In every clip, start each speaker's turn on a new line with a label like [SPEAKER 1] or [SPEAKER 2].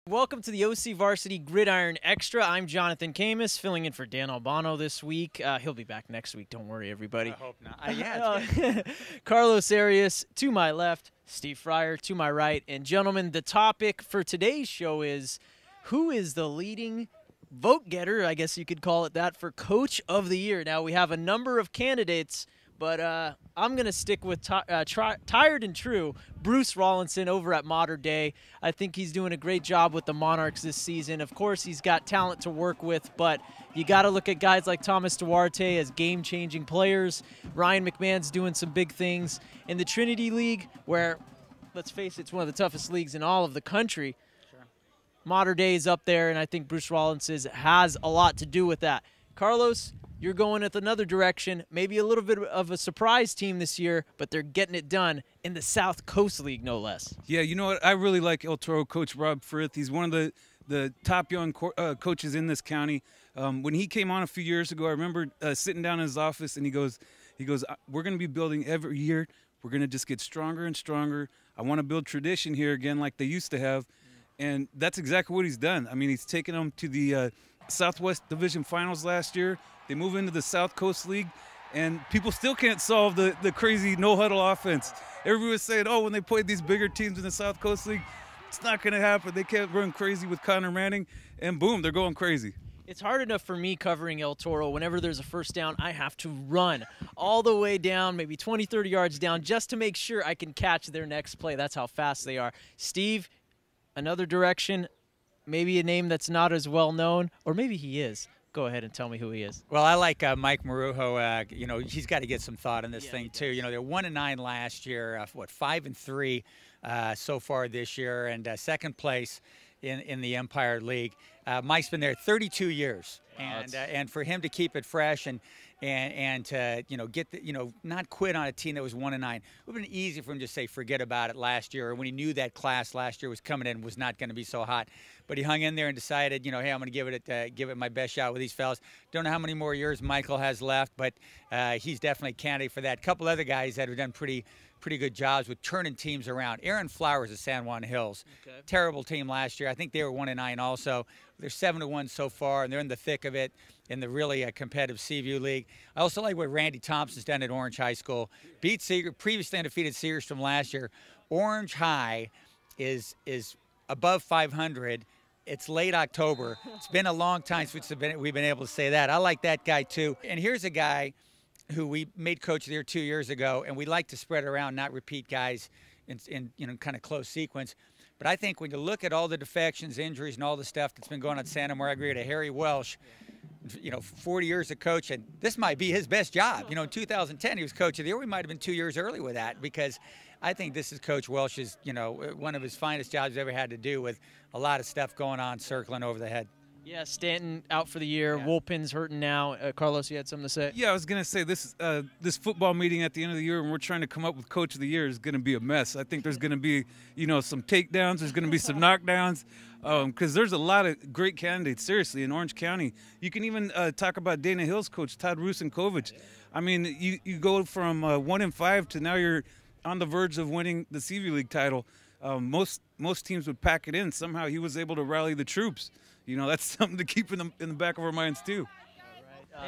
[SPEAKER 1] Welcome to the OCVarsity Gridiron Extra. I'm Jonathan Khamis, filling in for Dan Albano this week. He'll be back next week. Don't worry, everybody.
[SPEAKER 2] I hope not. Yeah,
[SPEAKER 1] Carlos Arias to my left, Steve Fryer to my right. And gentlemen, the topic for today's show is who is the leading vote getter, I guess you could call it that, for Coach of the Year. Now, we have a number of candidates, but I'm going to stick with tired and true Bruce Rollinson over at Modern Day. I think he's doing a great job with the Monarchs this season. Of course, he's got talent to work with, but you got to look at guys like Thomas Duarte as game-changing players. Ryan McMahon's doing some big things. In the Trinity League, where, let's face it, it's one of the toughest leagues in all of the country, Modern Day is up there, and I think Bruce Rollinson has a lot to do with that. Carlos, you're going with another direction, maybe a little bit of a surprise team this year, but they're getting it done in the South Coast League, no less.
[SPEAKER 3] Yeah, you know what? I really like El Toro coach Rob Frith. He's one of the top young coaches in this county. When he came on a few years ago, I remember sitting down in his office, and he goes, we're going to be building every year. We're going to just get stronger and stronger. I want to build tradition here again like they used to have. And that's exactly what he's done. I mean, he's taken them to the Southwest Division Finals last year. They move into the South Coast League, and people still can't solve the crazy no-huddle offense. Everybody was saying, oh, when they played these bigger teams in the South Coast League, it's not going to happen. They can't run crazy with Connor Manning, and boom, they're going crazy.
[SPEAKER 1] It's hard enough for me covering El Toro. Whenever there's a first down, I have to run all the way down, maybe 20, 30 yards down, just to make sure I can catch their next play. That's how fast they are. Steve, another direction, maybe a name that's not as well known, or maybe he is. Go ahead and tell me who he is.
[SPEAKER 2] Well, I like Mike Marujo. You know, he's got to get some thought in this thing too. You know, they're 1-9 last year. 5-3 so far this year, and second place in the Empire League. Mike's been there 32 years, and for him to keep it fresh and to not quit on a team that was 1-9, it would have been easy for him to say forget about it last year, or when he knew that class last year was coming in was not going to be so hot. But he hung in there and decided, you know, hey, I'm going to give it my best shot with these fellas. Don't know how many more years Michael has left, but he's definitely a candidate for that. A couple other guys that have done pretty good jobs with turning teams around. Aaron Flowers of San Juan Hills. Okay. Terrible team last year. I think they were 1-9 also. They're 7-1 so far, and they're in the thick of it in the really competitive Seaview League. I also like what Randy Thompson's done at Orange High School. Beat previously undefeated Sears from last year. Orange High is above 500. It's late October. It's been a long time since we've been able to say that. I like that guy too. And here's a guy who we made coach of the year 2 years ago, and we like to spread it around, not repeat guys in kind of close sequence. But I think when you look at all the defections, injuries, and all the stuff that's been going on at Santa Maria to Harry Welsh, 40 years of coaching, this might be his best job. In 2010 he was coach of the year. We might have been 2 years early with that, because I think this is Coach Welsh's, one of his finest jobs he's ever had to do, with a lot of stuff going on circling over the head.
[SPEAKER 1] Yeah, Stanton out for the year. Yeah. Woolpin's hurting now. Carlos, you had something to say?
[SPEAKER 3] Yeah, I was going to say this football meeting at the end of the year, when we're trying to come up with Coach of the Year, is going to be a mess. I think there's going to be, some takedowns. There's going to be some knockdowns, because there's a lot of great candidates, seriously, in Orange County. You can even talk about Dana Hill's coach, Todd Rusinkovich. I mean, you go from 1-5 to now you're on the verge of winning the CV League title. Most teams would pack it in. Somehow he was able to rally the troops. That's something to keep in the back of our minds too.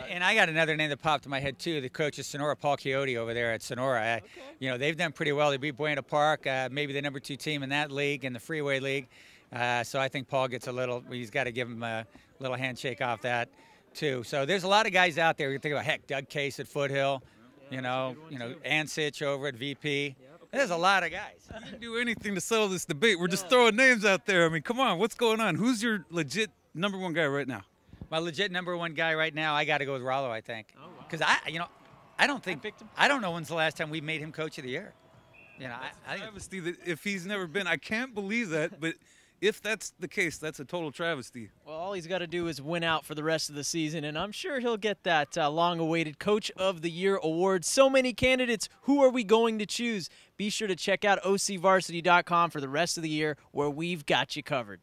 [SPEAKER 2] And I got another name that popped in my head too. The coach of Sonora, Paul Coyote over there at Sonora. Okay. They've done pretty well. They beat Buena Park, maybe the #2 team in that league, in the Freeway League. So I think Paul gets he's got to give him a little handshake off that too. So there's a lot of guys out there. You think about, heck, Doug Case at Foothill, Ansich over at VP. There's a lot of guys.
[SPEAKER 3] You didn't do anything to settle this debate. We're just throwing names out there. I mean, come on, what's going on? Who's your legit #1 guy right now?
[SPEAKER 2] My legit #1 guy right now, I got to go with Rollo, I think. Oh, wow. Because I don't know when's the last time we made him Coach of the Year.
[SPEAKER 3] I travesty that if he's never been. I can't believe that, but if that's the case, that's a total travesty.
[SPEAKER 1] Well, all he's got to do is win out for the rest of the season, and I'm sure he'll get that long-awaited Coach of the Year award. So many candidates. Who are we going to choose? Be sure to check out OCVarsity.com for the rest of the year, where we've got you covered.